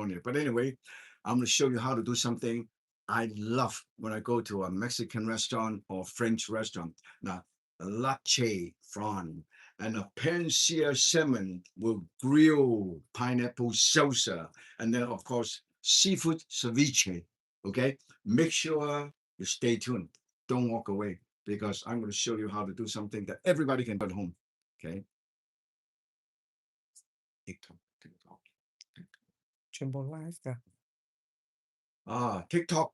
California. But anyway, I'm going to show you how to do something I love when I go to a Mexican restaurant or French restaurant. Now, lache flan and a pan-seared salmon with grilled pineapple salsa, and then of course seafood ceviche. Okay, make sure you stay tuned. Don't walk away because I'm going to show you how to do something that everybody can do at home. Okay. TikTok, TikTok. 全部 live 㗎。TikTok,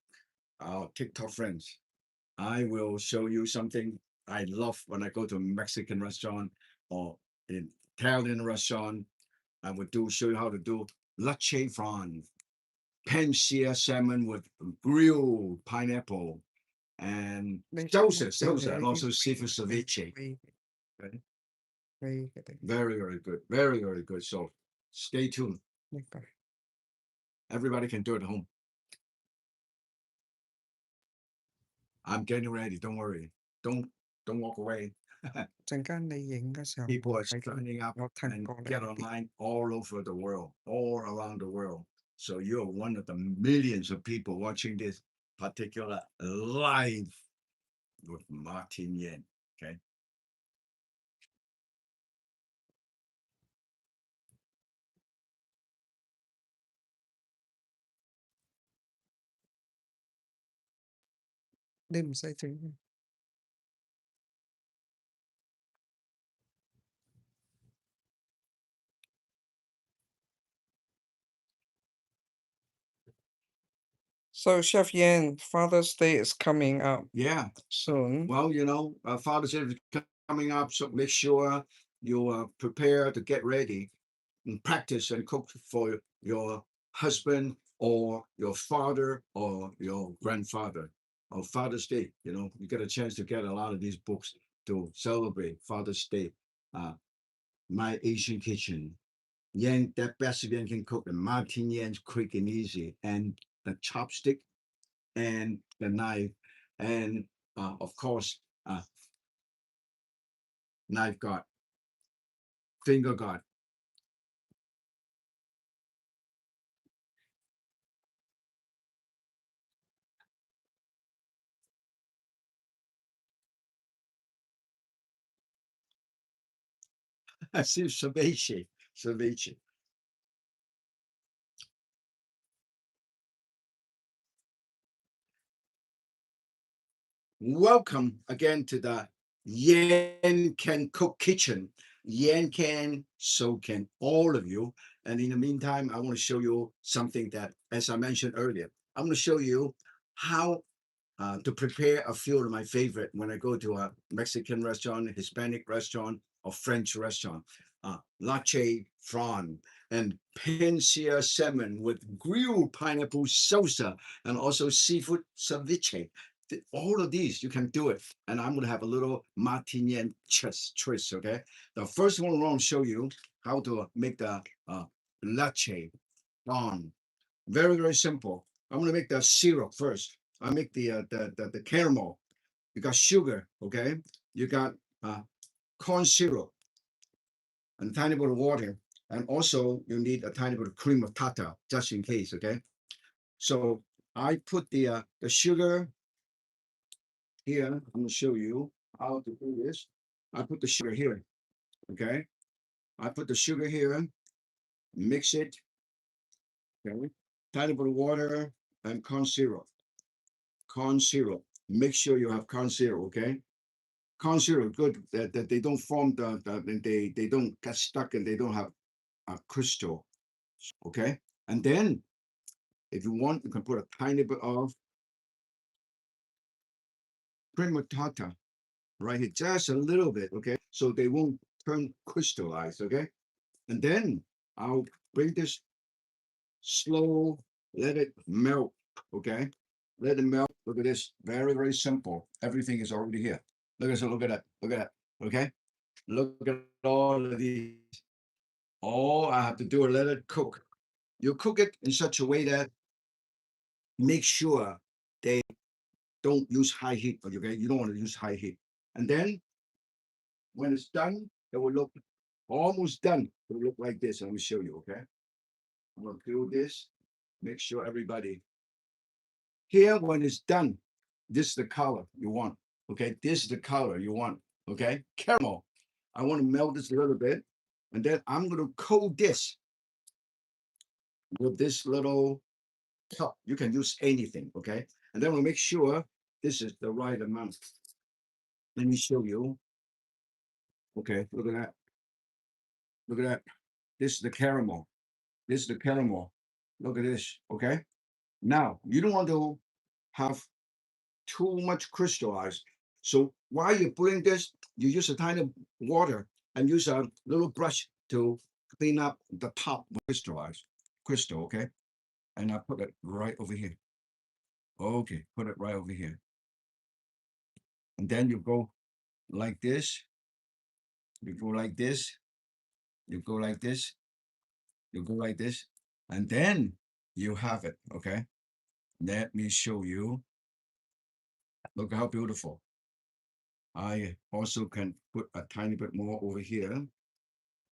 our TikTok friends. I will show you something I love when I go to a Mexican restaurant or an Italian restaurant. I would show you how to do lache flan, pan-seared salmon with grilled pineapple and 你salsa, and 你 also seafood ceviche. 飛 Okay. 飛嘅地 Very, very good. Very, very good. So stay tuned. 呢個 Everybody can do it at home. I'm getting ready. Don't worry. Don't walk away. 陣間你影嘅時候 People 我 are 喺度， signing up 我睇 and 過你 get 啲 online all over the world, all around the world. So you're one of the millions of people watching this particular live with Martin Yen. Okay.你唔使整。So Chef Yan, Father's Day is coming up Yeah. soon. Well, Father's Day is coming up, so make sure you prepare to get ready and practice and cook for your husband or your father or your grandfather. On Father's Day, you get a chance to get a lot of these books to celebrate Father's Day. My Asian Kitchen. Yang, that best Yan can cook, the Martin Yan's quick and easy, and the chopstick and the knife, and of course, knife guard, finger guard. Ceviche, ceviche. Welcome again to the Yan Can Cook Kitchen. Yan can, so can all of you. And in the meantime, I want to show you something that, as I mentioned earlier, I'm going to show you how to prepare a few of my favorite when I go to a Mexican restaurant, Hispanic restaurant, or French restaurant. Lache flan and pan-seared salmon with grilled pineapple salsa and also seafood ceviche. All of these you can do it, and I'm gonna have a little Martinian twist. Okay, the first one I want to show you how to make the lache flan. Very, very simple. I'm gonna make the syrup first. I make the caramel. You got sugar, okay? You got corn syrup and a tiny bit of water, and also you need a tiny bit of cream of tartar just in case, okay? So I put the sugar here. I'm gonna show you how to do this. I put the sugar here, okay? I put the sugar here, mix it, okay? Tiny bit of water and corn syrup. Corn syrup. Make sure you have corn syrup, okay? Corn syrup, good that they don't form they don't get stuck and they don't have a crystal, okay? And then if you want, you can put a tiny bit of prima tartar right here, just a little bit, okay? So they won't turn crystallized, okay? And then I'll bring this slow, let it melt, okay? Let it melt. Look at this. Very, very simple. Everything is already here. Look at that. Look at that. Okay. Look at all of these. All I have to do is let it cook. You cook it in such a way that make sure they don't use high heat. Okay. You don't want to use high heat. And then when it's done, it will look almost done. It will look like this. Let me show you. Okay. I'm gonna do this. Make sure everybody here when it's done, this is the color you want. Okay, this is the color you want. Okay, caramel. I want to melt this a little bit, and then I'm going to coat this with this little cup. You can use anything. Okay, and then we'll make sure this is the right amount. Let me show you. Okay, look at that. Look at that. This is the caramel. This is the caramel. Look at this. Okay. Now you don't want to have too much crystallized. So while you're putting this, you use a tiny water and use a little brush to clean up the top crystallized crystal. Okay. And I put it right over here. Okay. Put it right over here. And then you go like this. You go like this. You go like this. You go like this. And then you have it. Okay. Let me show you. Look how beautiful. I also can put a tiny bit more over here.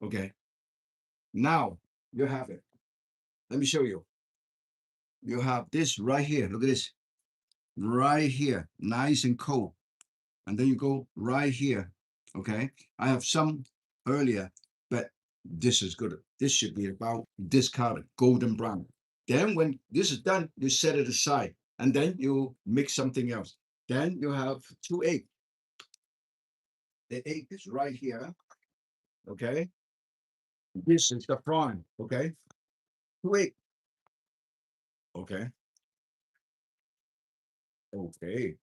Okay. Now you have it. Let me show you. You have this right here. Look at this. Right here. Nice and cold. And then you go right here. Okay. I have some earlier, but this is good. This should be about this color, golden brown. Then when this is done, you set it aside. And then you mix something else. Then you have 2 eggs. The egg is right here. Okay. This is the prawn. Okay. 2 eggs. Okay. Okay.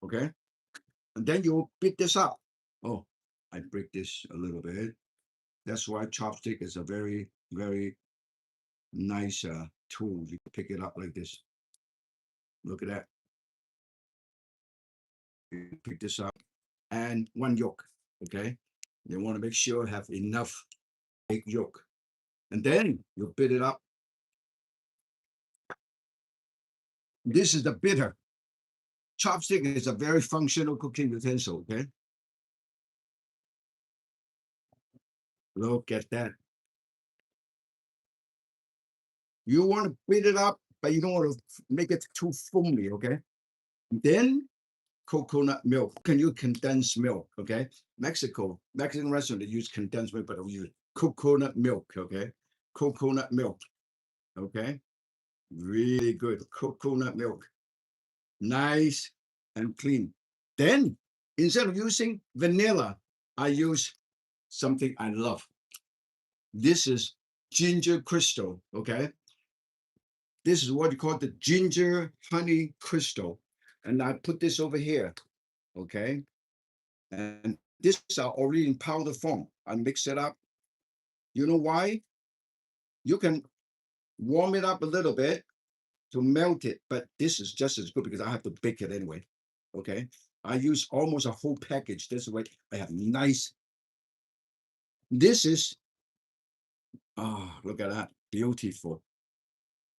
Okay. And then you beat this up. Oh, I break this a little bit. That's why chopstick is a very, very nice tool. You can pick it up like this. Look at that. You pick this up and 1 yolk. Okay. You want to make sure you have enough egg yolk. And then you beat it up. This is the bitter. Chopstick is a very functional cooking utensil. Okay. Look at that. You want to beat it up, but you don't want to make it too foamy. Okay. Then coconut milk. Can you condense milk? Okay. Mexican restaurant, they use condensed milk, but we use coconut milk. Okay. Coconut milk. Okay. Really good. Coconut milk. Nice and clean. Then instead of using vanilla, I use something I love. This is ginger crystal. Okay. This is what you call the ginger honey crystal. And I put this over here. Okay. And this are already in powder form. I mix it up. You know why? You can warm it up a little bit to melt it, but this is just as good because I have to bake it anyway. Okay. I use almost a whole package. This way I have nice. This is, oh, look at that. Beautiful.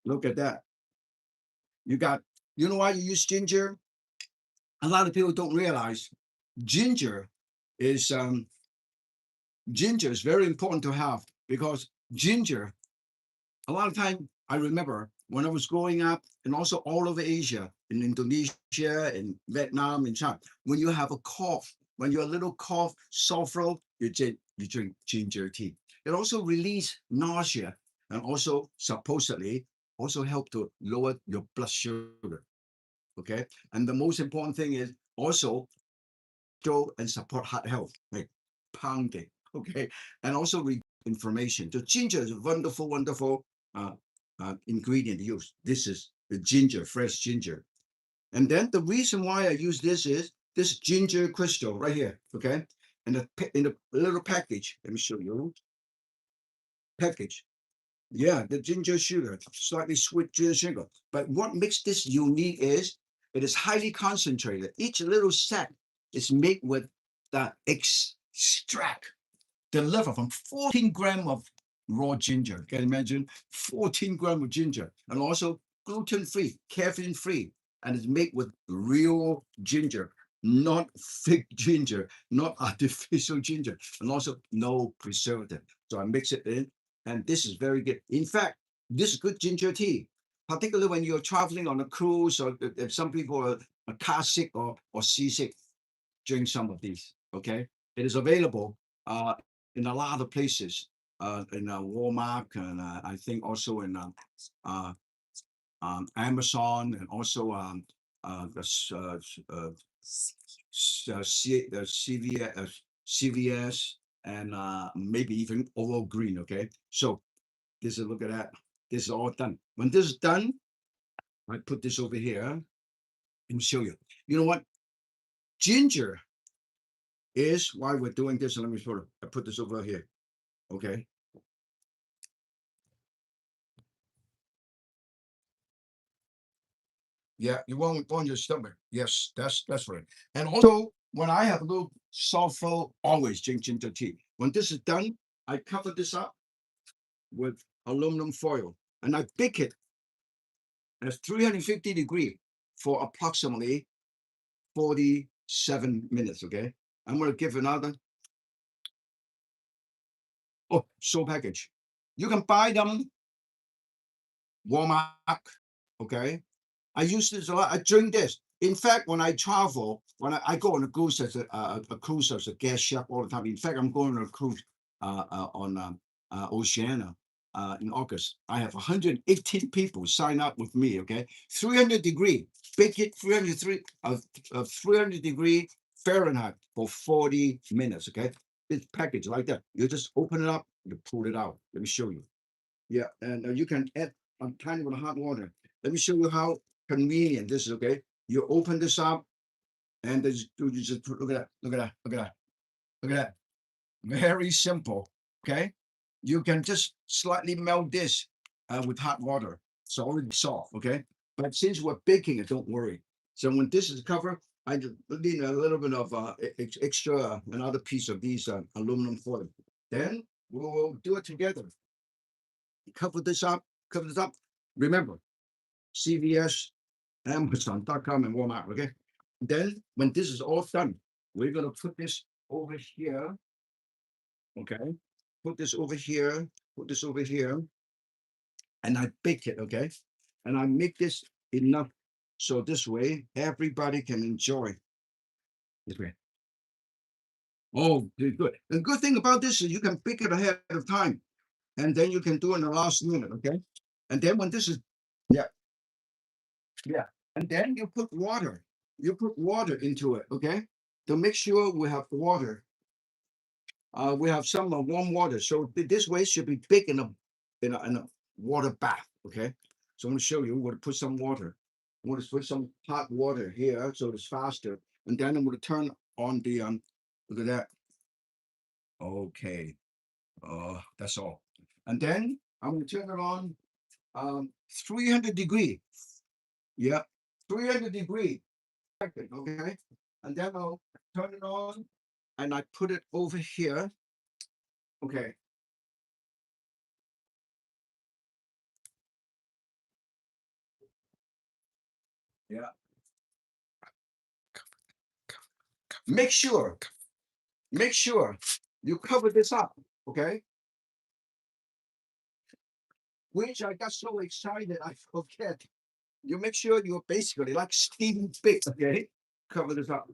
Look at that. You got, you know why you use ginger? A lot of people don't realize ginger is very important to have because ginger, a lot of time I remember when I was growing up and also all over Asia, in Indonesia, in Vietnam, in China, when you have a cough, when you're a little cough, sore throat, you drink ginger tea. It also release nausea and also supposedly also help to lower your blood sugar. Okay. And the most important thing is also show and support heart health, like pounding. Okay. And also inflammation. So ginger is a wonderful, wonderful ingredient to use. This is the ginger, fresh ginger. And then the reason why I use this is this ginger crystal right here. Okay. And in a little package, let me show you. Package. Yeah, the ginger sugar, slightly sweet ginger sugar. But what makes this unique is it is highly concentrated. Each little set is made with the extract delivered from 14 grams of raw ginger. Can you imagine? 14 grams of ginger. And also gluten-free, caffeine-free. And it's made with real ginger, not fake ginger, not artificial ginger, and also no preservative. So I mix it in and this is very good. In fact, this is good ginger tea, particularly when you're traveling on a cruise or if some people are car sick or seasick. Drink some of these. Okay, it is available in a lot of places, in Walmart, and I think also in uh, Amazon, and also CVS, and maybe even Oral Green. Okay, so this is, look at that. This is all done. When this is done, I put this over here. Let me show you. You know what? Ginger is why we're doing this. And let me sort of I put this over here. Okay. Yeah, you won't on your stomach. Yes, that's right. And also, when I have a little soft throat, always drink ginger tea. When this is done, I cover this up with aluminum foil and I bake it at 350 degree for approximately 47 minutes. Okay. I'm going to give another. Oh, so package. You can buy them Walmart. Okay. I use this a lot. I drink this. In fact, when I travel, when I go on a cruise as a cruise as a guest chef all the time. In fact, I'm going on a cruise on Oceania in August. I have 118 people sign up with me. Okay, 300 degree, bake it 300 degree Fahrenheit for 40 minutes. Okay, it's packaged like that. You just open it up, you pull it out. Let me show you. Yeah, and you can add a tiny bit of hot water. Let me show you how convenient this is. Okay, you open this up, and you just look at that, look at that, look at that, look at that. Very simple. Okay, you can just slightly melt this with hot water. It's already soft. Okay, but since we're baking it, don't worry. So when this is covered, I just need a little bit of extra another piece of these aluminum foil. Then we will do it together. Cover this up. Cover this up. Remember, CVS, Amazon.com, and Walmart. Okay. Then when this is all done, we're gonna put this over here. Okay. Put this over here. Put this over here, and I bake it. Okay. And I make this enough so this way everybody can enjoy. This way. Oh, good, good. The good thing about this is you can bake it ahead of time, and then you can do it in the last minute. Okay. And then when this is, yeah, yeah. And then you put water. You put water into it, okay? To make sure we have water. We have some warm water. So this way should be big in a water bath, okay? So I'm gonna show you. We're gonna put some water. I'm gonna put some hot water here so it's faster. And then I'm gonna turn on the look at that. Okay. That's all. And then I'm gonna turn it on 300 degree. Yeah, 300 degree. Okay. And then I'll turn it on and I put it over here. Okay. Yeah. Make sure, make sure you cover this up. Okay. Which I got so excited I forget. You make sure you're basically like steaming big. Okay. Cover this up.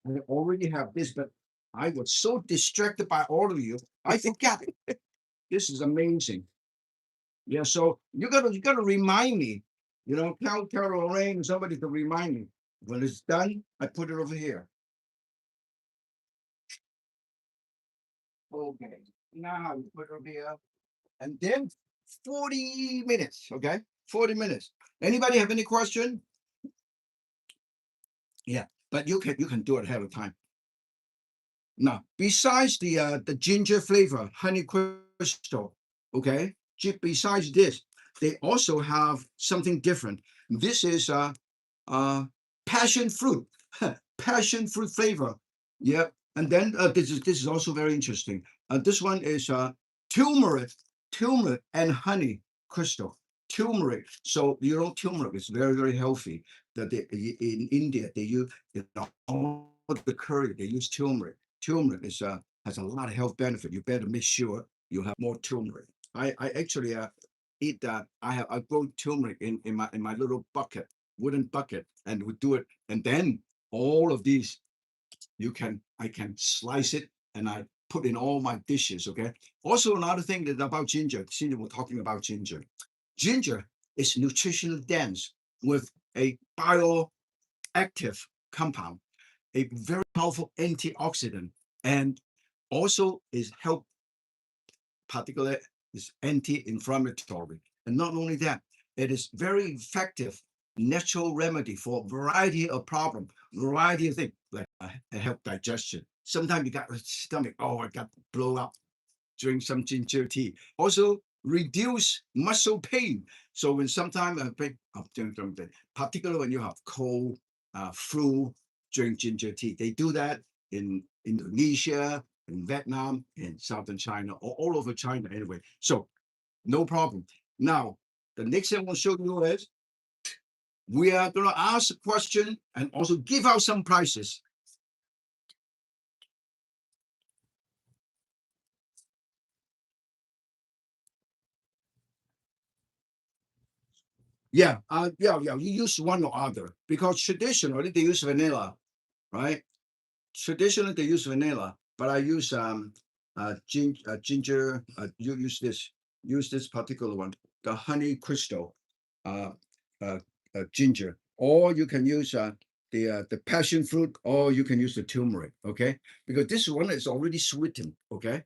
I already have this, but I was so distracted by all of you. I forgot it. This is amazing. Yeah, so you gotta remind me, tell Carol Lorraine, somebody to remind me. When it's done, I put it over here. Okay. Now you put it over here. And then 40 minutes. Okay. 40 minutes. Anybody have any question? Yeah, but you can do it ahead of time. Now, besides the ginger flavor, honey crystal, okay. Besides this, they also have something different. This is uh passion fruit, passion fruit flavor. Yeah, and then this is also very interesting. This one is turmeric, turmeric and honey crystal. Turmeric. So turmeric is very very healthy. That in India they use all the curry they use turmeric. Turmeric is has a lot of health benefit. You better make sure you have more turmeric. I actually eat that. I grow turmeric in my little bucket, wooden bucket, and we do it. And then all of these I can slice it and I put in all my dishes. Okay. Also, another thing that about ginger. Since we're talking about ginger, ginger is nutritionally dense with a bioactive compound, a very powerful antioxidant, and also is help, particularly is anti-inflammatory. And not only that, it is very effective natural remedy for a variety of problems, variety of things like help digestion. Sometimes you got a stomach, oh, I got blow up. Drink some ginger tea. Also reduce muscle pain. So when sometimes particularly when you have cold, flu, drink ginger tea. They do that in Indonesia, in Vietnam, in southern China, or all over China anyway. So no problem. Now, the next thing I want to show you is we are going to ask a question and also give out some prices. Yeah, yeah. You use one or other because traditionally they use vanilla, right? Traditionally they use vanilla, but I use ginger. You use this particular one, the honey crystal, uh, uh, ginger, or you can use the passion fruit, or you can use the turmeric. Okay, because this one is already sweetened. Okay,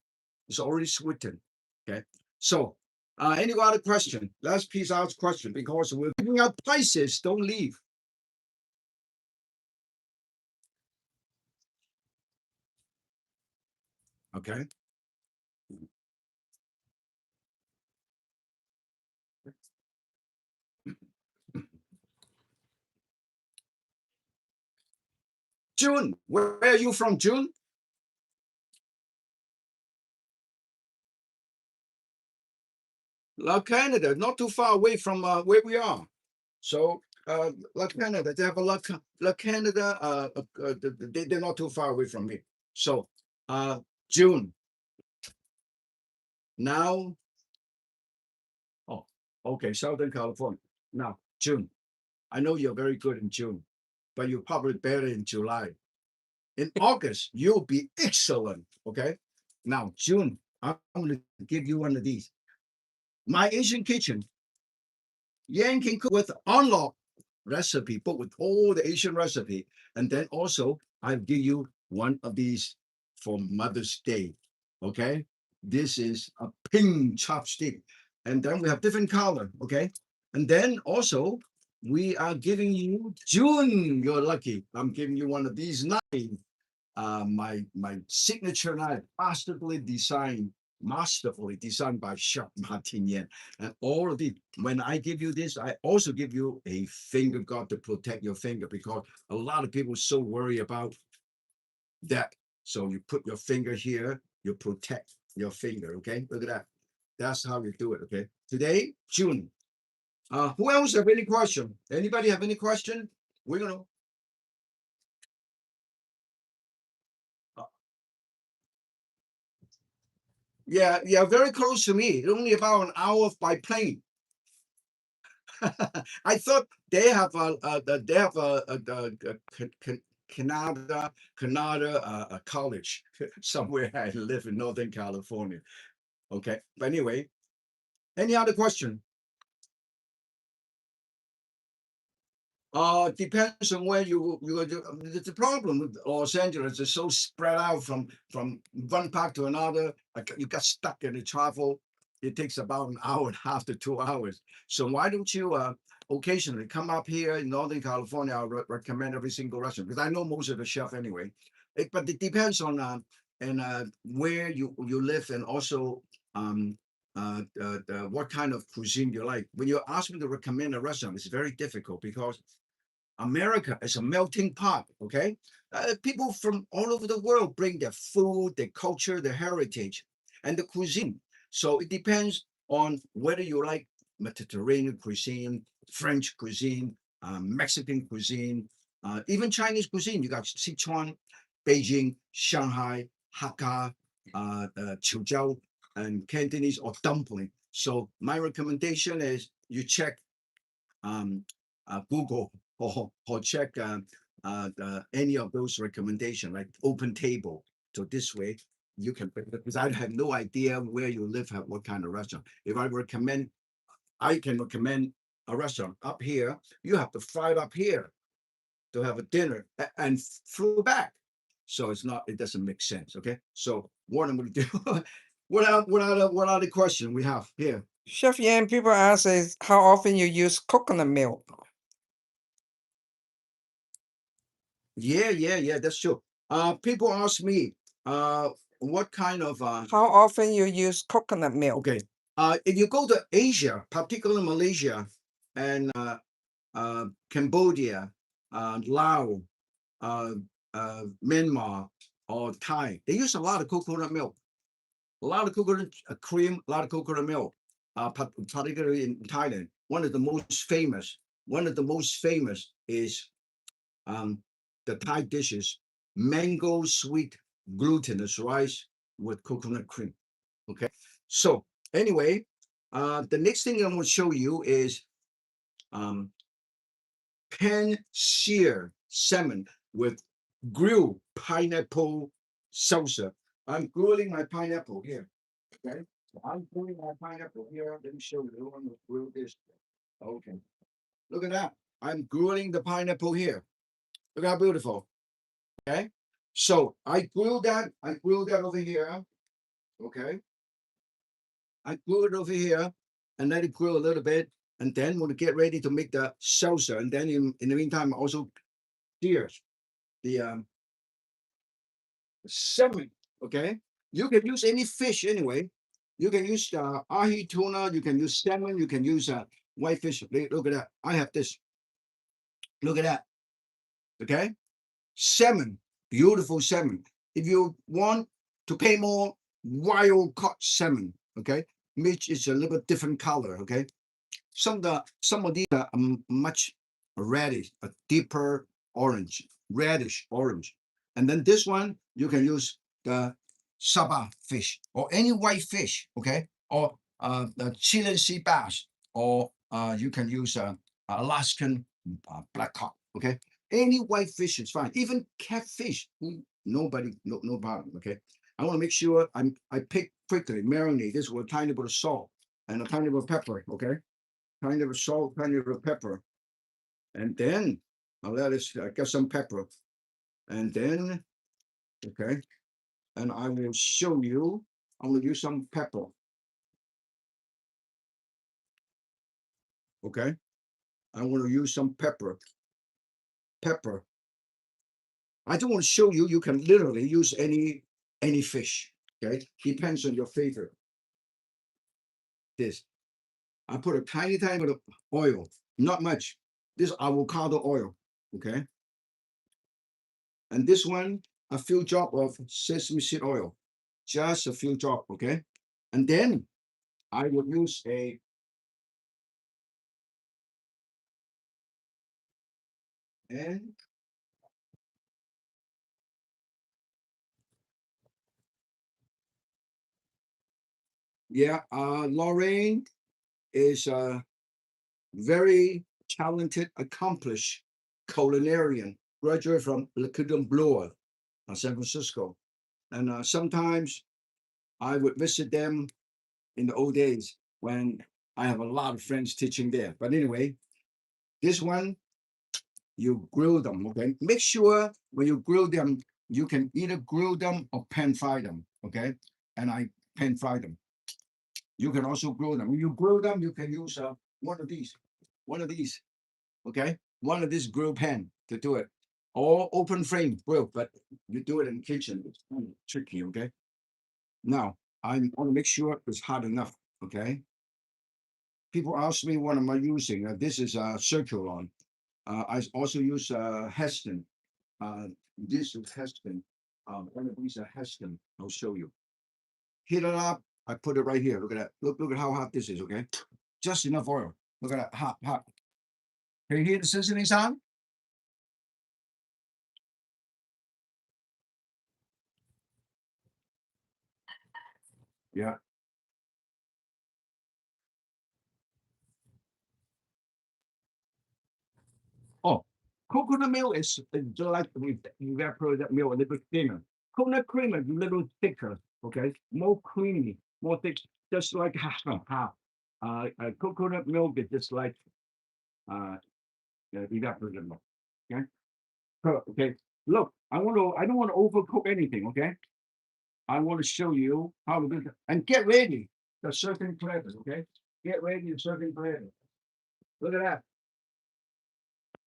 it's already sweetened. Okay, so any other question? Let's please ask question because we're giving out prices. Don't leave. Okay. June, where are you from, June? La Canada, not too far away from where we are. So, La Canada, they have a La Canada, they're not too far away from me. So, uh, June, now, oh, okay, Southern California. Now, June, I know you're very good in June, but you're probably better in July. In August, you'll be excellent. Okay. Now, June, I'm going to give you one of these. My Asian Kitchen, Yan can cook with unlock recipe, book with all the Asian recipe. And then also I'll give you one of these for Mother's Day. Okay. This is a pink chopstick. And then we have different color. Okay. And then also we are giving you June. You're lucky. I'm giving you one of these knives. My signature knife, masterfully designed by Chef Martin Yan. And all of it, when I give you this, I also give you a finger guard to protect your finger because a lot of people so worry about that. So you put your finger here, you protect your finger. Okay, look at that. That's how you do it. Okay. Today, June. Who else have any question? Anybody have any question? We're gonna. uh, Yeah, yeah, very close to me. Only about an hour by plane. I thought they have a Canada a college somewhere. I live in Northern California. Okay, but anyway, any other question? Depends on where you are. The problem with Los Angeles is so spread out from one part to another. Like you got stuck in the travel. It takes about an hour and a half to 2 hours. So why don't you occasionally come up here in Northern California? I recommend every single restaurant because I know most of the chef anyway. But it depends on and where you live and also what kind of cuisine you like. When you ask me to recommend a restaurant, it's very difficult because America is a melting pot. Okay, people from all over the world bring their food, their culture, their heritage, and the cuisine. So it depends on whether you like Mediterranean cuisine, French cuisine, Mexican cuisine, even Chinese cuisine. You got Sichuan, Beijing, Shanghai, Hakka. chiu and Cantonese or dumpling. So my recommendation is you check Google or check any of those recommendations like Open Table. So this way you can, because I have no idea where you live at what kind of restaurant. If I can recommend a restaurant up here. You have to fly up here to have a dinner and flew back. So it doesn't make sense. Okay. So what I'm going to do, what are the questions we have here? Chef Yan, people ask is how often you use coconut milk. Yeah, that's true. People ask me, what kind of, How often you use coconut milk? okay. If you go to Asia, particularly Malaysia and Cambodia, Laos, Myanmar, or Thai, they use a lot of coconut milk, a lot of coconut cream, a lot of coconut milk, particularly in Thailand. One of the most famous is the Thai dishes, mango sweet glutinous rice with coconut cream. Okay. So anyway, the next thing I'm going to show you is um, pan sear salmon with grilled pineapple salsa. I'm grilling my pineapple here. Okay. So I'm grilling my pineapple here. Let me show you. I'm going to grill this. Okay. Look at that. I'm grilling the pineapple here. Look how beautiful. Okay. So I grilled that. I grilled that over here. Okay. I grill it over here and let it grill a little bit. And then we'll get ready to make the salsa. And then in the meantime, also sears the salmon. Okay. You can use any fish anyway. You can use ahi tuna. You can use salmon. You can use white fish. Look at that. I have this. Look at that. Okay. Salmon, beautiful salmon. If you want to pay more, wild caught salmon, okay, which is a little bit different color, okay. Some of these are much reddish, a deeper orange, reddish orange, and then this one you can use the saba fish or any white fish, okay, or the Chilean sea bass, or you can use Alaskan black cod, okay. Any white fish is fine. Even catfish, nobody, no problem. Okay. I want to make sure I pick quickly, marinate this with a tiny bit of salt and a tiny bit of pepper. Okay. Tiny bit of salt, tiny bit of pepper. And then I'll let it get some pepper. And then, okay. And I will show you, I'm going to use some pepper. Okay. I'm going to use some pepper. Pepper. I don't want to show you, you can literally use any fish. Okay. Depends on your favorite. This. I put a tiny bit of oil, not much. This avocado oil, okay? And this one, a few drop of sesame seed oil, just a few drop, okay? And then I would use and yeah, Lorraine is a very talented, accomplished culinarian, graduate from Le Cordon Bleu, San Francisco. And sometimes I would visit them in the old days when I have a lot of friends teaching there. But anyway, this one, you grill them, okay? Make sure when you grill them, you can either grill them or pan fry them, okay? And I pan fry them. You can also grill them. When you grill them, you can use one of these, okay? One of these grill pan to do it. Or open flame grill, but you do it in the kitchen. It's kind of tricky, okay? Now, I want to make sure it's hot enough, okay? People ask me what am I using. This is a Circulon. I also use Heston. Uh, this is Heston. One of these are Heston. I'll show you. Heat it up. I put it right here. Look at that. Look at how hot this is. Okay, just enough oil. Look at that. Hot, hot. Can you hear the sizzling sound? Yeah. Oh, coconut milk is just like we evaporate milk a little bit thinner. Coconut cream is a little thicker, okay? More creamy, more thick, just like half and half. Coconut milk is just like uh, evaporated milk. Okay. So, okay. Look, I don't want to overcook anything. Okay. I want to show you how to do it. And get ready. The certain flavors. Okay. Get ready the certain flavors. Look at that.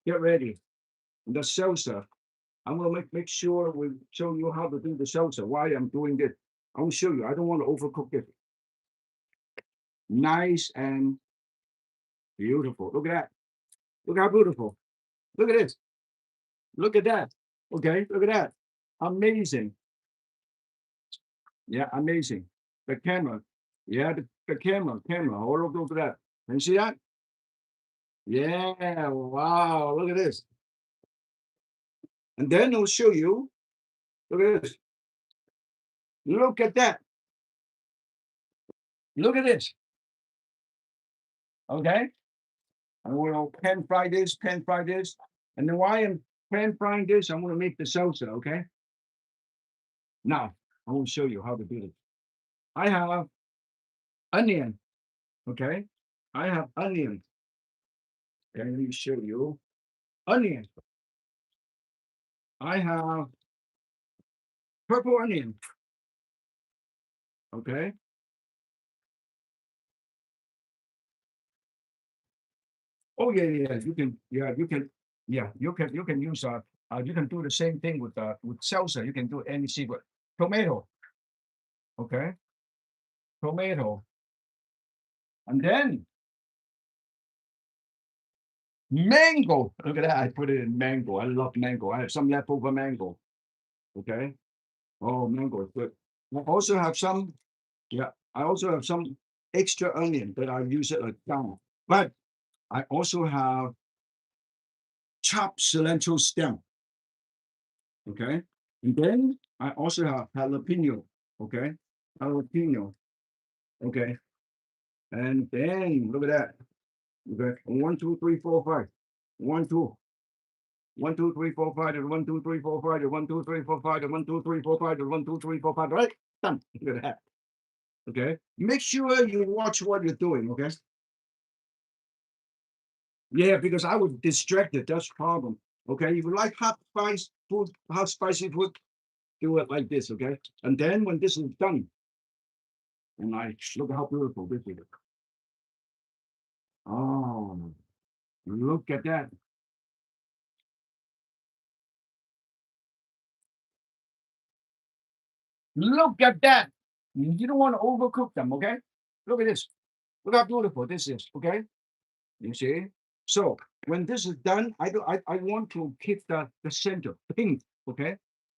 Get ready. The salsa. I'm gonna make sure we show you how to do the salsa. Why I'm doing this. I will show you. I don't want to overcook it. Nice and beautiful. Look at that. Look how beautiful. Look at this. Look at that. Okay. Look at that. Amazing. Yeah, amazing. The camera. Yeah, the camera. All of those that. Can you see that? Yeah. Wow. Look at this. And then it'll show you. Look at this. Look at that. Look at this. Okay. And we'll pan fry this. And then while I'm pan frying this, I'm gonna make the salsa. Okay. Now I will show you how to do this. I have onion. Okay. I have onion. Okay, let me show you. Onion. I have purple onion. Okay. Oh yeah, yeah, yeah. You can use you can do the same thing with salsa. You can do any seafood. Tomato, okay, tomato, and then mango. Look at that. I put it in mango. I love mango. I have some leftover mango. Okay. Oh, mango is good. I also have some. Yeah, I also have some extra onion that I use it like down. But I also have chopped cilantro stem. Okay. And then I also have jalapeno. Okay. Jalapeno. Okay. And then look at that. Okay. One, two, three, four, five. One, two. One, two, three, four, five, and 1, 2, 3, 4, 5, and 1, 2, 3, 4, 5, and 1, 2, 3, 4, 5, and 1, 2, 3, 4, 5. Right? Done. Look at that. Okay. Make sure you watch what you're doing. Okay. Yeah, because I was distracted. That's the problem. Okay. If you like hot spicy food, do it like this. Okay. And then when this is done, and I look how beautiful this is. Oh, look at that. Look at that. You don't want to overcook them, okay? Look at this. Look how beautiful this is, okay? You see? So when this is done, I want to keep the center pink, okay?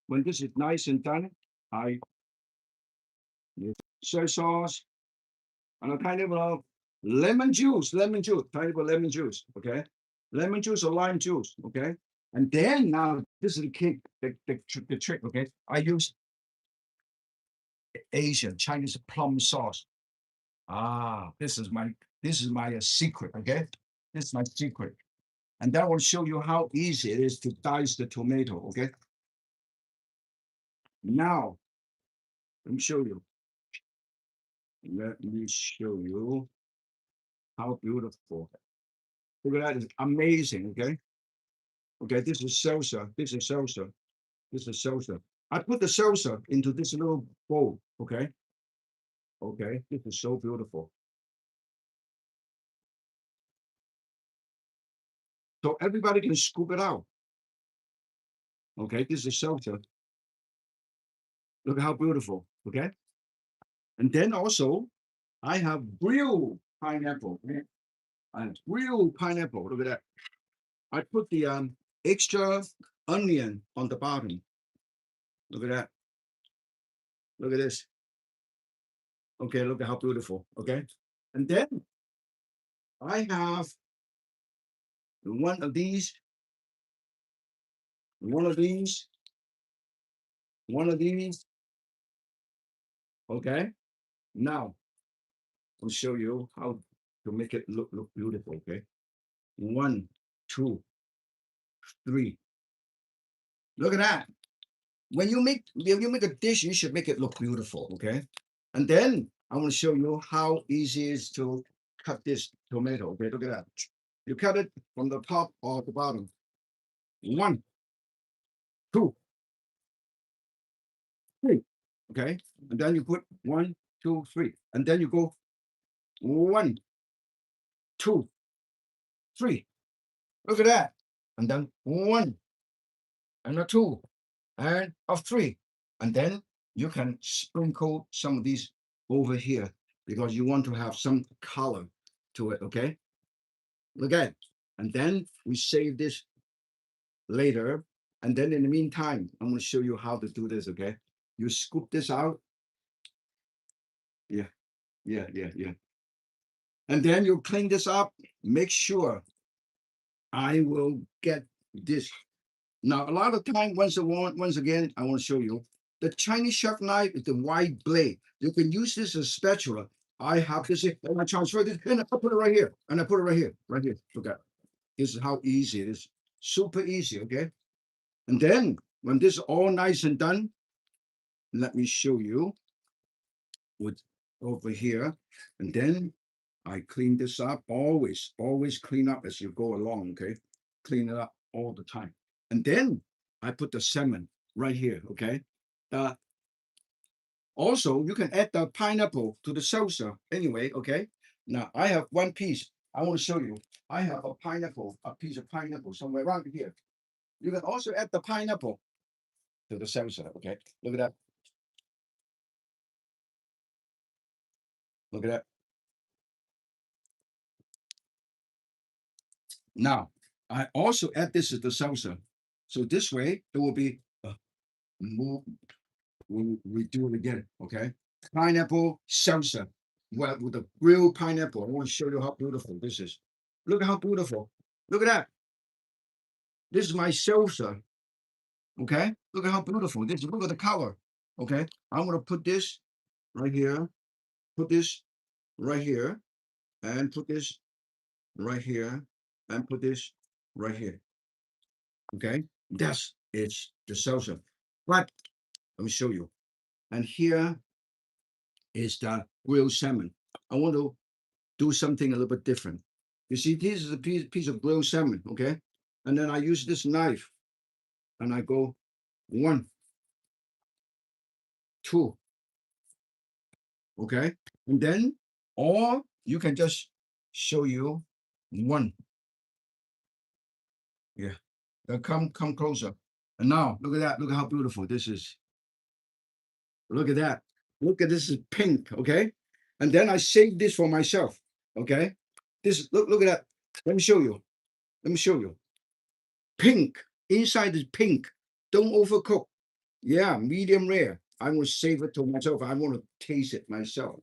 When this is nice and done, I use soy sauce and a kind of lemon juice, kind of a lemon juice, okay? Lemon juice or lime juice, okay? And then now this is the kick, the trick, okay? I use Asian Chinese plum sauce. Ah, this is my secret. Okay, this is my secret, and that will show you how easy it is to dice the tomato. Okay, now let me show you. Let me show you how beautiful. Look at that! It's amazing. Okay, okay. This is salsa. This is salsa. This is salsa. I put the salsa into this little bowl. Okay, okay. This is so beautiful. So everybody can scoop it out. Okay, this is salsa. Look how beautiful. Okay. And then also, I have grilled pineapple. Okay? I have grilled pineapple. Look at that. I put the extra onion on the bottom. Look at that. Look at this. Okay, look at how beautiful. Okay. And then I have one of these, one of these, one of these. Okay. Now I'll show you how to make it look beautiful. Okay, 1, 2, 3. Look at that. When you make a dish, you should make it look beautiful. Okay, and then I want to show you how easy it is to cut this tomato. Okay, look at that. You cut it from the top or the bottom. 1, 2, 3. Okay, and then you put 1, 2, 3, and then you go 1, 2, 3. Look at that, and then 1 and a 2 and a 3, and then you can sprinkle some of these over here because you want to have some color to it. Okay, look at it. And then we save this later, and then in the meantime I'm going to show you how to do this. Okay, you scoop this out. Yeah, yeah. And then you clean this up. Make sure I will get this. Now, a lot of time, once again, I want to show you the Chinese chef knife is the wide blade. You can use this as a spatula. I have this, and I transfer this, and I put it right here, and I put it right here, right here. Look at this is how easy it is. Super easy, okay? And then when this is all nice and done, let me show you with over here. And then I clean this up. Always clean up as you go along, okay? Clean it up all the time. And then I put the salmon right here, okay? Uh, Also, you can add the pineapple to the salsa anyway, okay? Now, I have one piece. I want to show you. I have a pineapple, a piece of pineapple somewhere around here. You can also add the pineapple to the salsa, okay? Look at that. Look at that. Now, I also add this to the salsa. So this way, it will be more. We do it again, okay? Pineapple salsa. Well, with the grilled pineapple. I want to show you how beautiful this is. Look how beautiful. Look at that. This is my salsa. Okay. Look at how beautiful this is. Look at the color. Okay. I'm gonna put this right here, put this right here, and put this right here, and put this right here. Okay. That's it's the salsa. But let me show you. And here is the grilled salmon. I want to do something a little bit different. You see, this is a piece of grilled salmon, okay? And then I use this knife and I go 1, 2, okay? And then, or you can just show you 1. Yeah. Come closer. And now look at that. Look at how beautiful this is. Look at that. Look at this is pink, okay? And then I save this for myself. Okay. This look at that. Let me show you. Let me show you. Pink. Inside is pink. Don't overcook. Yeah, medium rare. I will save it to myself. I want to taste it myself.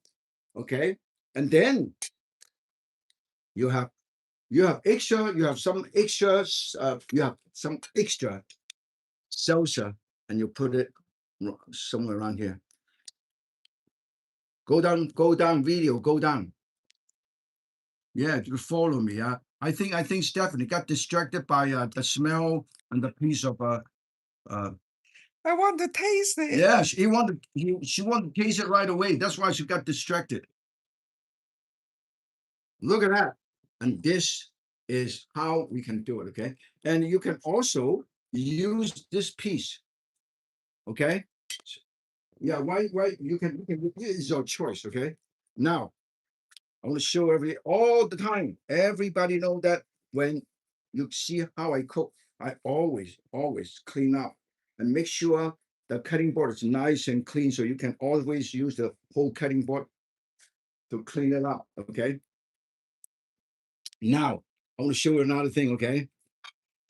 Okay. And then you have extra, you have some extras, you have some extra salsa, and you put it somewhere around here. Go down, video, go down. Yeah, you follow me. I think Stephanie got distracted by the smell and the piece of uh I want to taste it. yeah, she wanted to taste it right away. That's why she got distracted. Look at that. And this is how we can do it, okay? And you can also use this piece, okay? Yeah, why it's your choice, okay? Now, I want to show all the time. Everybody know that when you see how I cook, I always clean up and make sure the cutting board is nice and clean so you can always use the whole cutting board to clean it up, okay? Now, I want to show you another thing, okay?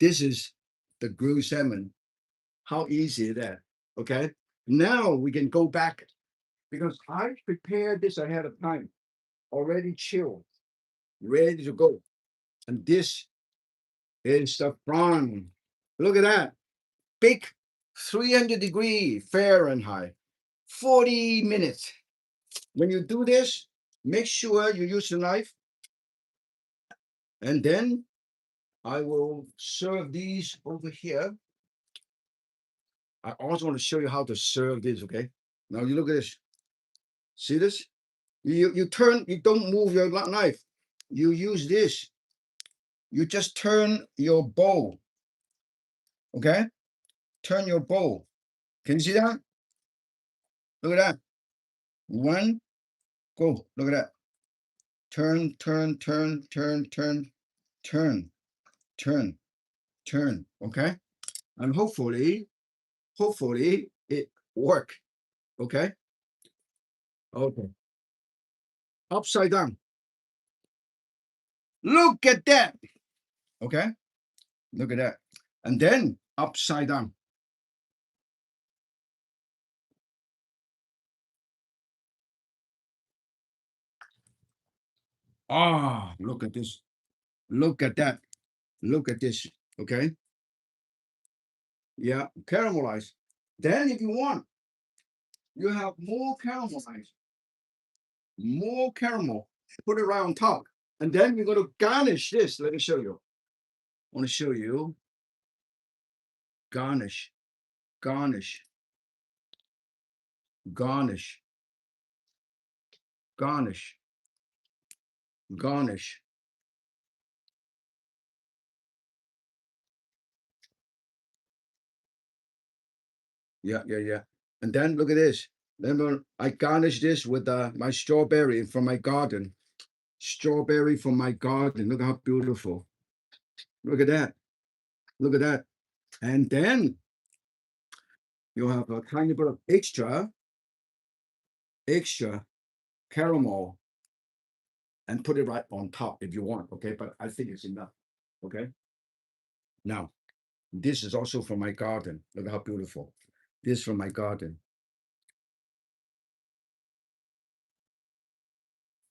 This is the grilled salmon. How easy is that? Okay. Now we can go back because I prepared this ahead of time, already chilled, ready to go. And this is the prawn. Look at that. Big 300 degree Fahrenheit, 40 minutes. when you do this, make sure you use the knife. And then I will serve these over here. I also want to show you how to serve this, okay? Now you look at this. See this? You turn, you don't move your knife. You use this. You just turn your bowl, okay? Turn your bowl. Can you see that? Look at that. One, go. Look at that. Turn, turn, turn, turn, turn, turn, turn, turn, okay? And hopefully it work, okay? Okay. Upside down. Look at that, okay? Look at that. And then upside down. Ah, look at this. Look at that. Look at this, okay? Yeah, caramelized. Then if you want, you have more caramelized, more caramel. Put it right on top. And then you're going to garnish this. Let me show you. I want to show you. Garnish, garnish, garnish, garnish, garnish. Yeah, yeah, yeah. And then look at this. Then I garnish this with my strawberry from my garden. Strawberry from my garden. Look how beautiful. Look at that. Look at that. And then you have a tiny bit of extra caramel and put it right on top if you want. Okay. But I think it's enough. Okay. Now, this is also from my garden. Look how beautiful. This is from my garden.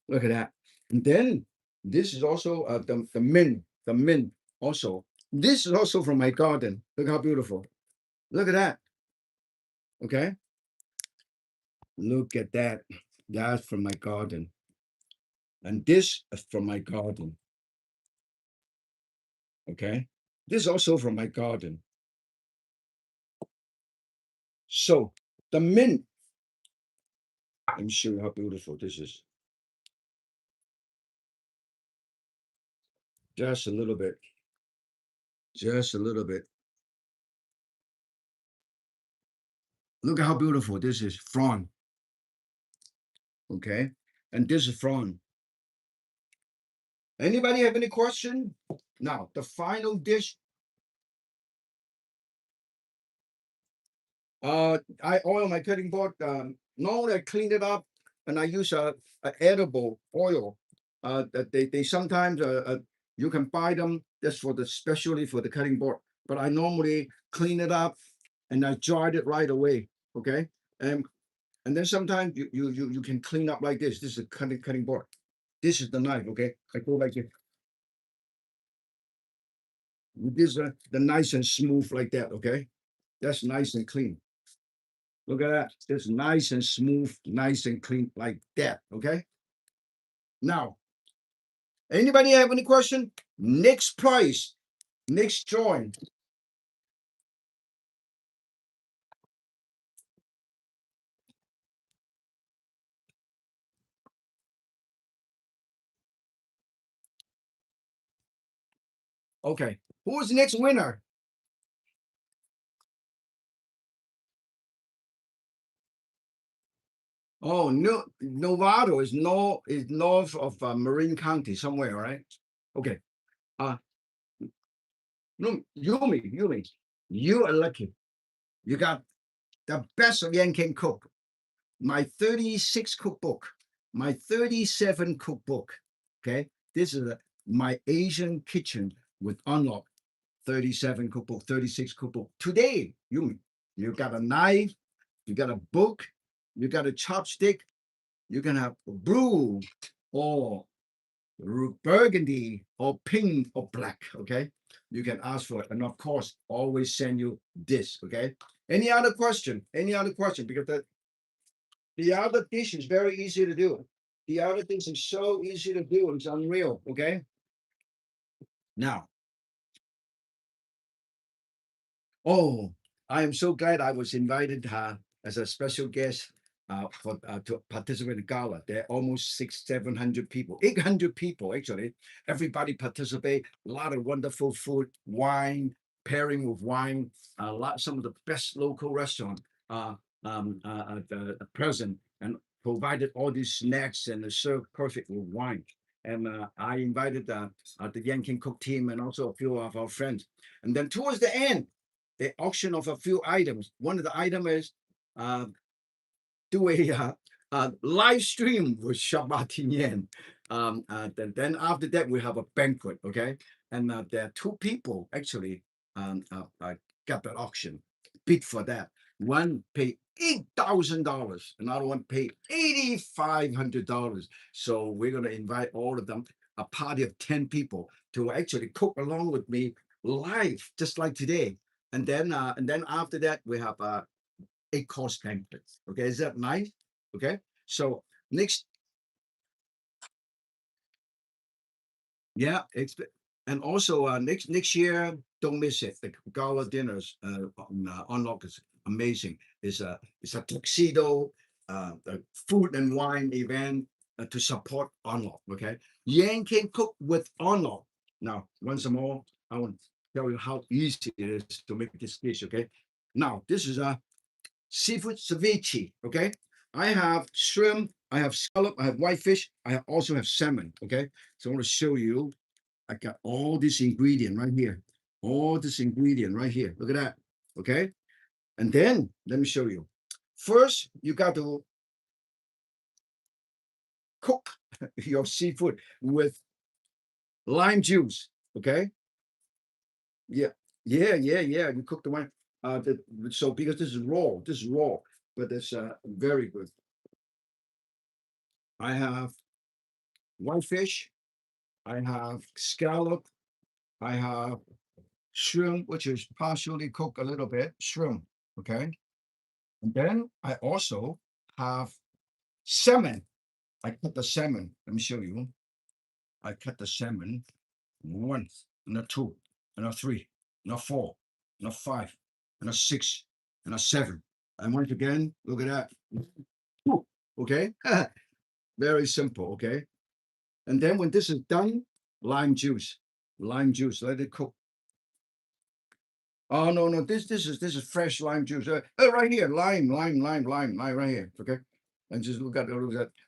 Look at that. And then this is also the mint also. This is also from my garden. Look how beautiful. Look at that. Okay. Look at that. That's from my garden. And this is from my garden. Okay. This is also from my garden. So the mint, let me show you how beautiful this is. Just a little bit. Just a little bit. Look at how beautiful this is. Frond. Okay. And this is frond. Anybody have any question? Now, the final dish. I oil my cutting board. Normally I clean it up and I use a edible oil. That they sometimes you can buy them just for the especially for the cutting board. But I normally clean it up and I dried it right away. Okay. And then sometimes you can clean up like this. This is a cutting board. This is the knife. Okay. I go like this. This is the nice and smooth like that. Okay. That's nice and clean. Look at that. It's nice and smooth, nice and clean like that. Okay. Now, anybody have any question? Next price, next join. Okay. Who is the next winner? Oh, no, Novato is north of Marin County somewhere, right? Okay. Uh, no, Yumi, you are lucky. You got the best of Yan King cook. My 36 cookbook, my 37 cookbook. Okay. This is my Asian kitchen with unlock 37 cookbook, 36 cookbook. Today, you got a knife, you got a book, you got a chopstick, you can have blue or burgundy or pink or black. Okay. You can ask for it. And of course, always send you this. Okay. Any other question? Any other question? Because that The other dish is very easy to do. The other dish is so easy to do. It's unreal. Okay. Now, oh, I am so glad I was invited as a special guest to participate in the gala. There are almost 700 people, 800 people actually. Everybody participate. A lot of wonderful food, wine, pairing with wine. A lot, some of the best local restaurant present and provided all these snacks and served perfect with wine. And I invited the Yankee Cook team and also a few of our friends. And then towards the end, the auction of a few items. One of the item is uh, do a live stream with Shabbat Yen. Then after that we have a banquet. Okay, and there are two people actually got that auction, bid for that. One paid $8,000, another one paid $8,500. So we're gonna invite all of them, a party of 10 people, to actually cook along with me live, just like today. And then after that we have 8 course banquet. Okay, is that nice? Okay, so next, yeah, and also next year, don't miss it. The gala dinners on August, amazing. It's a tuxedo, a food and wine event to support Unlock. Okay, Yan can cook with Unlock. Now, once more, I want to tell you how easy it is to make this dish. Okay, now this is a seafood ceviche. Okay, I have shrimp, I have scallop, I have whitefish, also have salmon. Okay, so I want to show you. I got all this ingredient right here, all this ingredient right here. Look at that. Okay, and then let me show you. First, you got to cook your seafood with lime juice. Okay, yeah, yeah. You cook the wine. So because this is raw, but it's very good. I have whitefish, I have scallop, I have shrimp, which is partially cooked a little bit, shrimp. Okay. And then I also have salmon. I cut the salmon. Let me show you. I cut the salmon one, and a two, and a three, and a four, and a five, and a six, and a seven. And once again, look at that. Whew. Okay. Very simple. Okay. And then when this is done, lime juice, let it cook. Oh no, no, this is fresh lime juice. Right here, lime, right here. Okay, and just look at.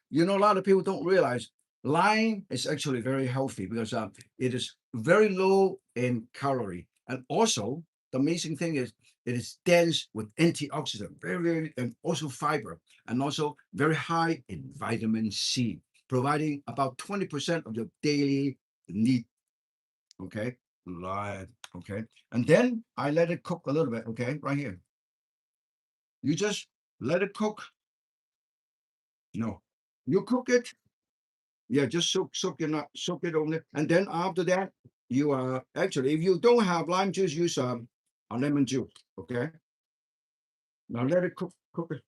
You know, a lot of people don't realize lime is actually very healthy because it is very low in calorie, and also the amazing thing is it is dense with antioxidant, very, and also fiber, and also very high in vitamin C, providing about 20% of your daily need. Okay, right. Okay, and then I let it cook a little bit. Okay, right here. You just let it cook. No, you cook it. Yeah, just soak it on it, and then after that, you actually, if you don't have lime juice, use a lemon juice. Okay, now let it cook it.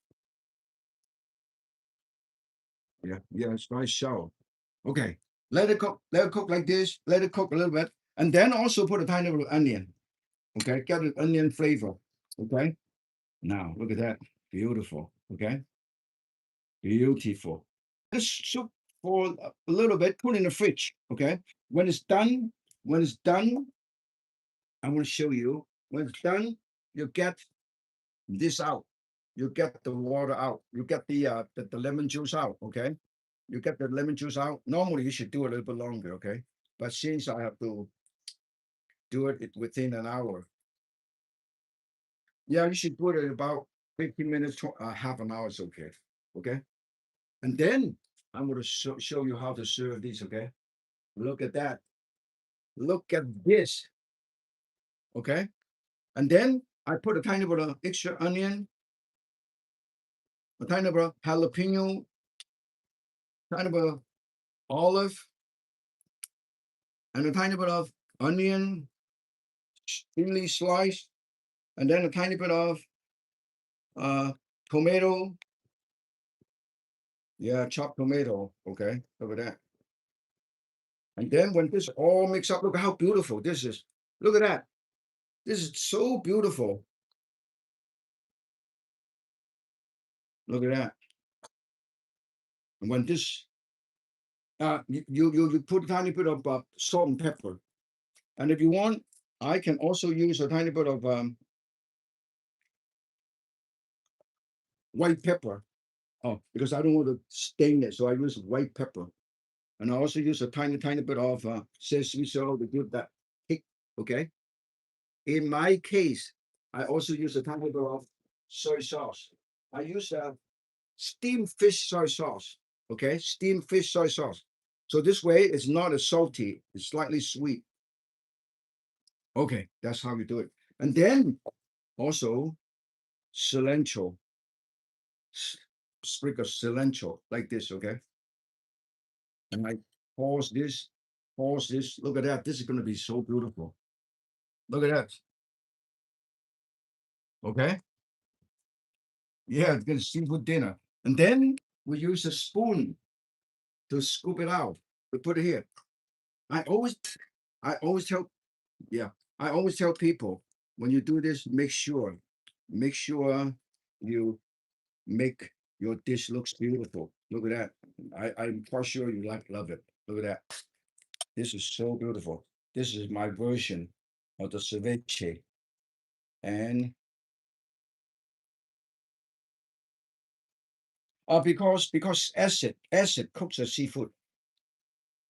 Yeah, yeah, it's nice shallow. Okay, let it cook like this. Let it cook a little bit, and then also put a tiny little onion. Okay, get an onion flavor. Okay, now look at that, beautiful. Okay. Beautiful. Just soak for a little bit, put in the fridge. Okay. When it's done, I want to show you. When it's done, you get this out. You get the water out. You get the lemon juice out. Okay. You get the lemon juice out. Normally you should do a little bit longer. Okay. But since I have to do it within an hour, yeah, you should put it about 15 minutes, half an hour is okay. Okay. And then I'm going to show you how to serve these. Okay. Look at that. Look at this. Okay. And then I put a tiny bit of extra onion, a tiny bit of jalapeno, tiny bit of olive, and a tiny bit of onion, thinly sliced, and then a tiny bit of uh, tomato, Yeah, chopped tomato. Okay, look at that. And then when this all mix up, look how beautiful this is. Look at that. This is so beautiful. Look at that. And when this, you put a tiny bit of salt and pepper. And if you want, I can also use a tiny bit of white pepper. Oh, because I don't want to stain it, so I use white pepper. And I also use a tiny bit of sesame oil to give that kick. Okay. In my case, I also use a tiny bit of soy sauce. I use steamed fish soy sauce. Okay, steamed fish soy sauce. So this way it's not as salty, it's slightly sweet. Okay, that's how we do it. And then also cilantro, sprig of cilantro like this. Okay, and I pause this, pause this. Look at that. This is going to be so beautiful. Look at that. Okay, yeah, it's gonna seafood dinner. And then we use a spoon to scoop it out. We put it here. I always, I always tell, yeah, I always tell people when you do this, make sure you make your dish looks beautiful. Look at that. I'm quite sure you love it. Look at that. This is so beautiful. This is my version of the ceviche. And because acid cooks the seafood.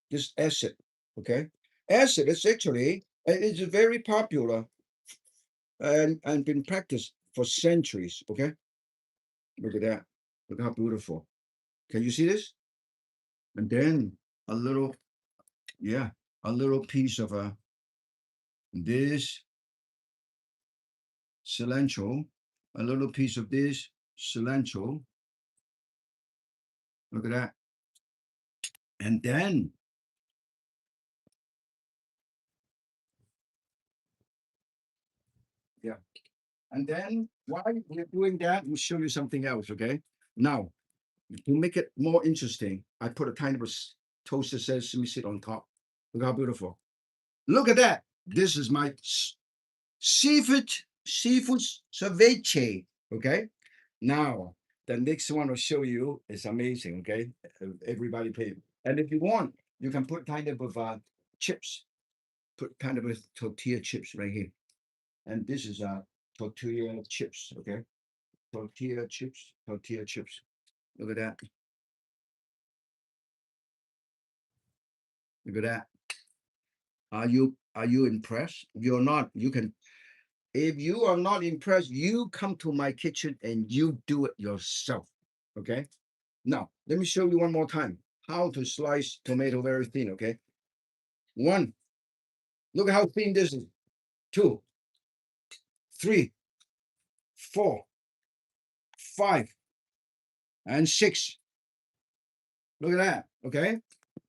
This acid, okay? Acid is actually it's very popular and been practiced for centuries. Okay, look at that. Look how beautiful. Can you see this? And then a little, yeah, a little piece of this cilantro, a little piece of this cilantro. Look at that. And then, yeah, and then while we're doing that, we'll show you something else. Okay. Now, to make it more interesting, I put a tiny bit of toasted sesame seed on top. Look how beautiful. Look at that. This is my seafood ceviche. Okay. Now the next one I'll show you is amazing. Okay. Everybody pay. And if you want, you can put kind of chips. Put kind of tortilla chips right here. And this is tortilla chips. Okay. Tortilla chips. Tortilla chips. Look at that. Look at that. Are you impressed? If you're not, you can if you are not impressed, you come to my kitchen and you do it yourself. Okay. Now, let me show you one more time how to slice tomato very thin. Okay. One, look at how thin this is. Two, three, four, five, and six. Look at that. Okay.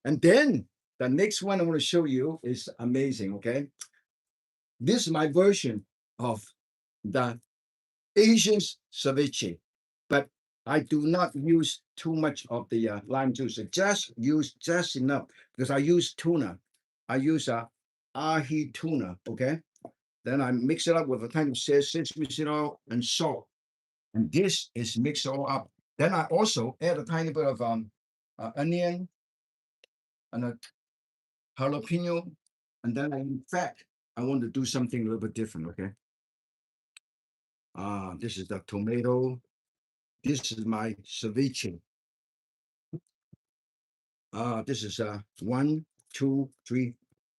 And then the next one I want to show you is amazing. Okay. This is my version of the Asian ceviche, but I do not use too much of the lime juice. I just use just enough because I use tuna. I use ahi tuna. Okay, then I mix it up with a tiny sesame seed oil and salt, and this is mixed all up. Then I also add a tiny bit of onion and a jalapeno, and then in fact I want to do something a little bit different. Okay, this is the tomato. This is my ceviche. This is one, two, three.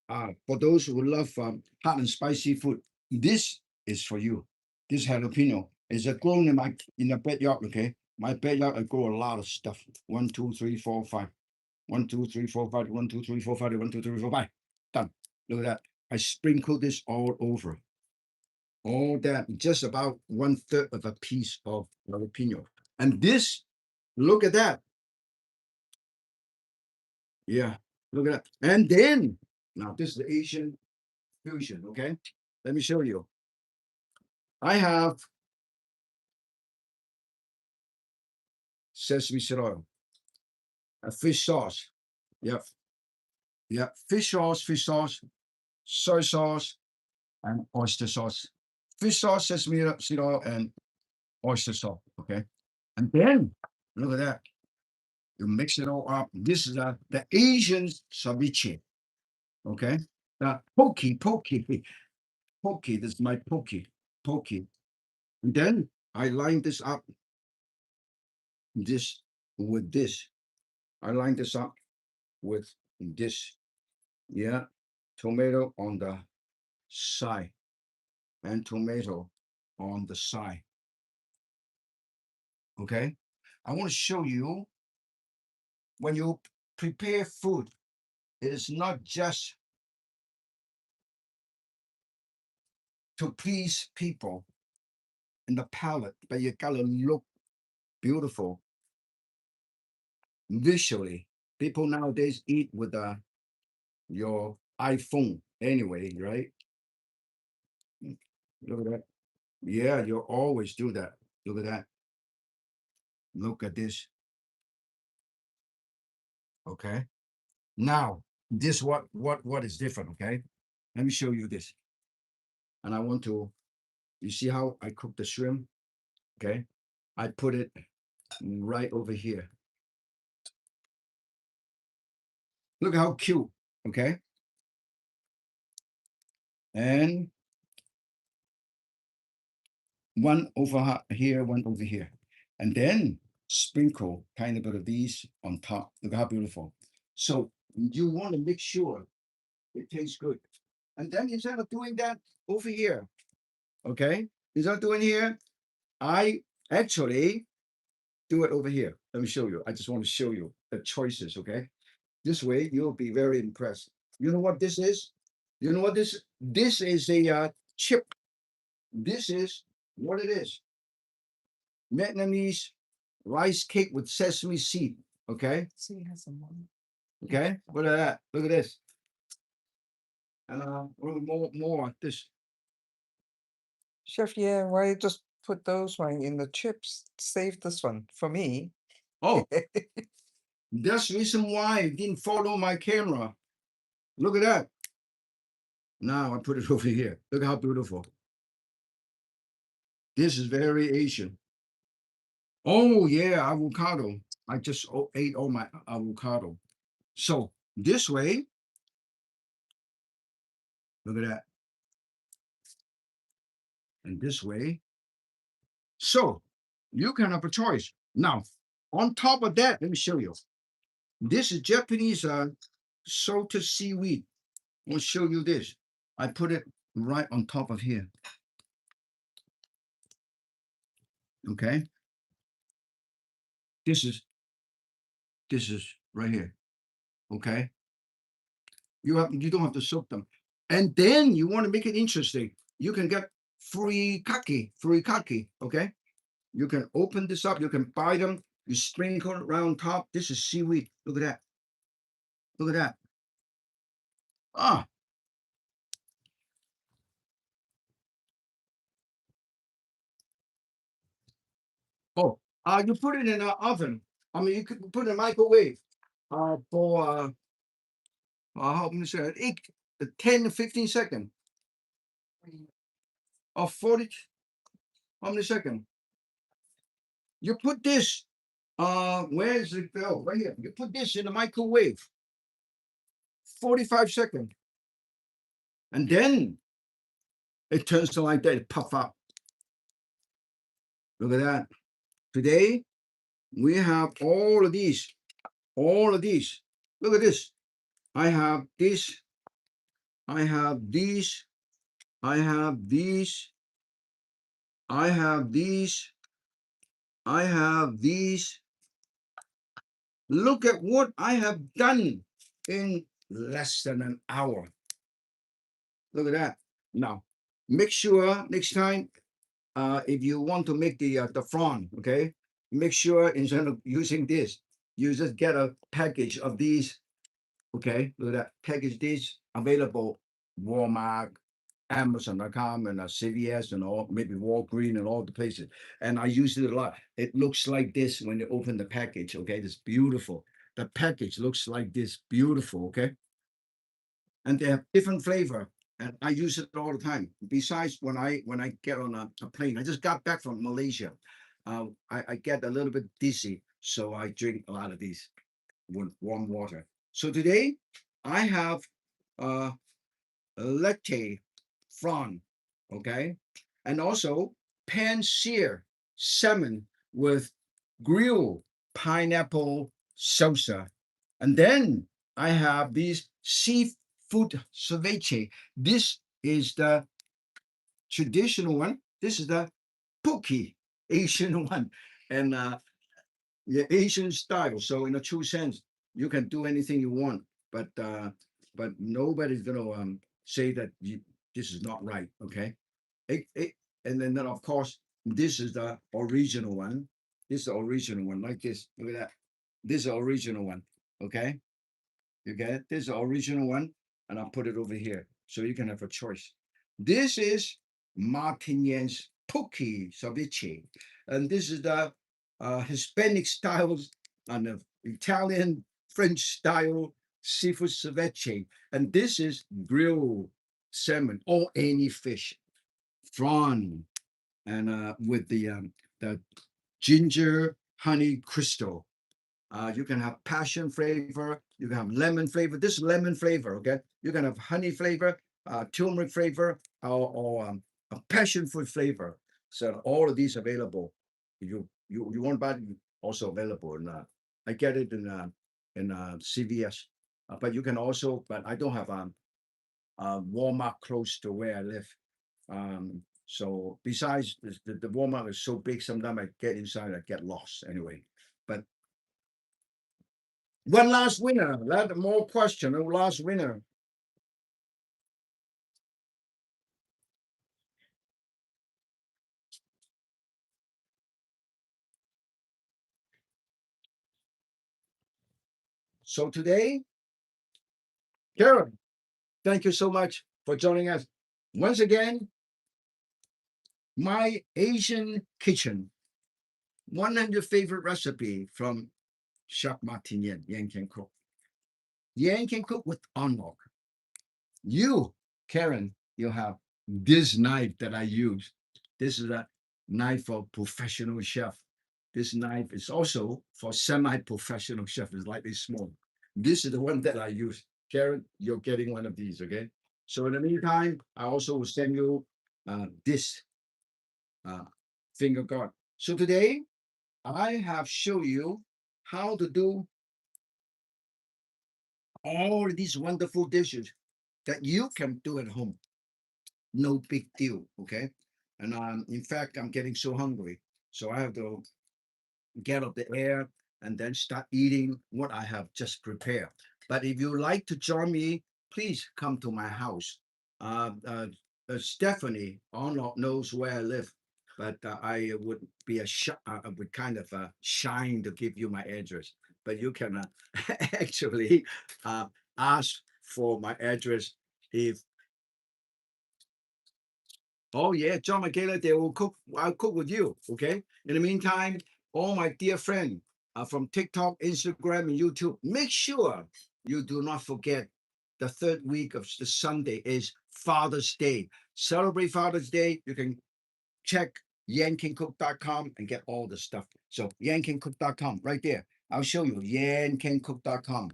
For those who love hot and spicy food, this is for you. This jalapeno is grown in the backyard. Okay, my backyard I grow a lot of stuff. One, two, three, four, five. One, two, three, four, five. One, two, three, four, five. One, two, three, four, five. Done. Look at that. I sprinkle this all over. All that, just about 1/3 of a piece of jalapeno. And this, look at that. Yeah, look at that. And then, now this is the Asian fusion, okay? Let me show you. I have sesame seed oil. a fish sauce. Yep. Yep. Fish sauce, soy sauce, and oyster sauce. Fish sauce, sesame seed oil, and oyster sauce. Okay. And then look at that. You mix it all up. This is the Asian ceviche. Okay. Pokey. This is my pokey. And then I line this up this with this. I line this up with this. Yeah. Tomato on the side and tomato on the side. Okay. I want to show you when you prepare food, it is not just to please people in the palate, but you gotta look beautiful visually. People nowadays eat with your iPhone anyway, right? Look at that. Yeah, you always do that. Look at that. Look at this. Okay. Now, this what is different, okay? Let me show you this. And I want to, you see how I cook the shrimp? Okay. I put it right over here. Look how cute, okay? And one over here, one over here. And then sprinkle kind of bit of these on top. Look how beautiful. So you want to make sure it tastes good. And then instead of doing that over here, okay? Instead of doing here, I actually do it over here. Let me show you. I just want to show you the choices, okay? This way you'll be very impressed. You know what this is? You know what this is a chip. This is what it is. Vietnamese rice cake with sesame seed. Okay. See, has some one. Okay. Look at that. Look at this. And more like this. Chef, yeah, why you just put those one in the chips? Save this one for me. Oh, that's the reason why you didn't follow my camera. Look at that. Now I put it over here. Look how beautiful. This is very Asian. Oh yeah, avocado. I just ate all my avocado. So this way, look at that. And this way. So you can have a choice. Now, on top of that, let me show you. This is Japanese salted seaweed. I'll show you this. I put it right on top of here. Okay. This is right here. Okay. You don't have to soak them. And then you want to make it interesting. You can get free kaki. Okay. You can open this up. You can buy them. You sprinkle it around top. This is seaweed. Look at that. Look at that. Ah. Oh, you put it in an oven. I mean, you could put it in a microwave for how many seconds? 10 to 15 seconds. Or 40. How many seconds? You put this. Where's it go? Right here. You put this in the microwave. 45 seconds. And then it turns to like that, it puff up. Look at that. Today, we have all of these. All of these. Look at this. I have this. I have these. I have these. I have these. I have these. Look at what I have done in less than an hour. Look at that. Now, make sure next time, if you want to make the frond, okay, make sure instead of using this, you just get a package of these. Okay, look at that. Package these available Walmart, Amazon.com, and CVS and all, maybe Walgreens and all the places. And I use it a lot. It looks like this when you open the package. Okay, it's beautiful. the package looks like this, beautiful, okay? And they have different flavor, and I use it all the time. Besides, when I get on a plane, I just got back from Malaysia. I get a little bit dizzy, so I drink a lot of these with warm water. So today I have uh, a latte flan, okay, and also pan sear salmon with grilled pineapple salsa, and then I have these seafood ceviche. This is the traditional one. This is the Pookie Asian one, and yeah, Asian style. So in a true sense, you can do anything you want, but nobody's gonna say that this is not right. Okay, it, and then of course this is the original one. This is the original one, like this. Look at that. This is the original one. Okay, you get it. This is the original one, and I'll put it over here so you can have a choice. This is Martin Yen's Pookie Ceviche, and this is the Hispanic styles and the Italian French style seafood ceviche, and this is grilled salmon or any fish, prawn, and with the ginger honey crystal. You can have passion flavor. You can have lemon flavor. This is lemon flavor, okay? You can have honey flavor, turmeric flavor, or a passion fruit flavor. So all of these available. You want to buy it, also available. And I get it in CVS. But you can also, but I don't have Walmart close to where I live. So besides the Walmart is so big, sometimes I get inside, I get lost anyway. But one last winner. Let more question. Last winner. So today, Karen, thank you so much for joining us. Once again, my Asian kitchen, 100 favorite recipe from Chef Martin Yan, Yan can cook. Yan can cook with unlock. You, Karen, you have this knife that I use. This is a knife for professional chef. This knife is also for semi-professional chef. It's slightly small. This is the one that I use. Karen, you're getting one of these, okay? So in the meantime, I also will send you this uh, finger guard. So today, I have shown you how to do all these wonderful dishes that you can do at home. No big deal, okay? And in fact, I'm getting so hungry, so I have to get up the air and then start eating what I have just prepared. But if you like to join me, please come to my house. Stephanie Arnold knows where I live, but I would be I would kind of shine to give you my address. But you can actually uh, ask for my address if. Oh yeah, John Michaela, they will cook. I'll cook with you. Okay. In the meantime, all my dear friend from TikTok, Instagram, and YouTube, make sure you do not forget the third week of the Sunday is Father's Day. Celebrate Father's Day. You can check yankincook.com and get all the stuff. So yankincook.com right there. I'll show you yankincook.com.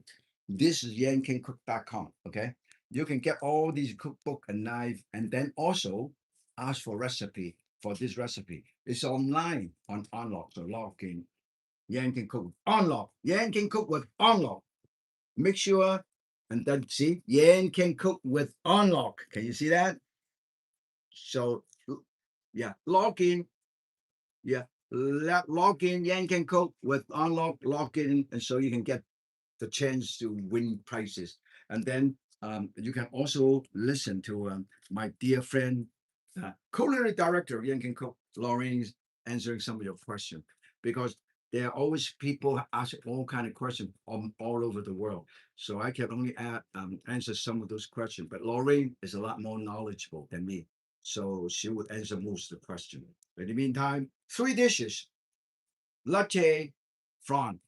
This is yankincook.com. Okay. You can get all these cookbook and knife, and then also ask for recipe for this recipe. It's online on Unlock. So log in Yankin Cook. Unlock. Yankin Cook with Unlock. Make sure and then see Yankin Cook with Unlock. Can you see that? So yeah, log in. Yeah. Log in Yankin Cook with Unlock, log in, and so you can get the chance to win prizes. And then you can also listen to my dear friend, culinary director, Yankin Cook, Lorraine's answering some of your questions because there are always people ask all kind of questions all over the world. So I can only answer some of those questions, but Lorraine is a lot more knowledgeable than me. So she would answer most of the question. In the meantime, three dishes, latte, flan.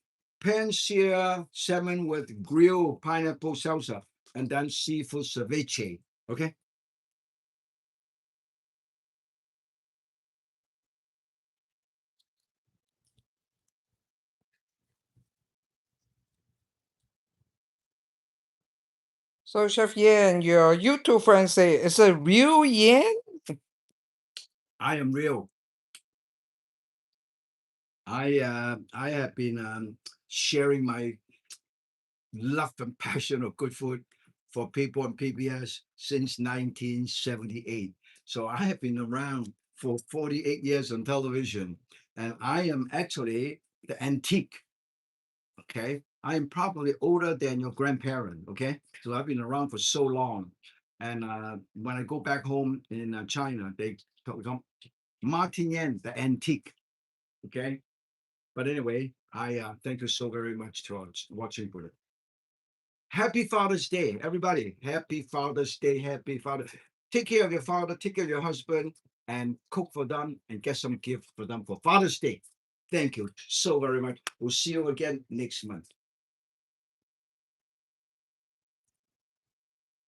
pan-sear salmon with grilled pineapple salsa, and then seafood ceviche. Okay. So Chef Yan, your YouTube friends say, is it real Yan? I am real. I have been sharing my love and passion of good food for people on PBS since 1978. So I have been around for 48 years on television, and I am actually the antique. Okay, I am probably older than your grandparent. Okay, so I've been around for so long, and when I go back home in China, they call Martin Yan, the antique. Okay, but anyway, I thank you so very much to watching for it. Happy Father's Day, everybody. Happy Father's Day. Happy Father. Take care of your father, take care of your husband, and cook for them and get some gift for them for Father's Day. Thank you so very much. We'll see you again next month.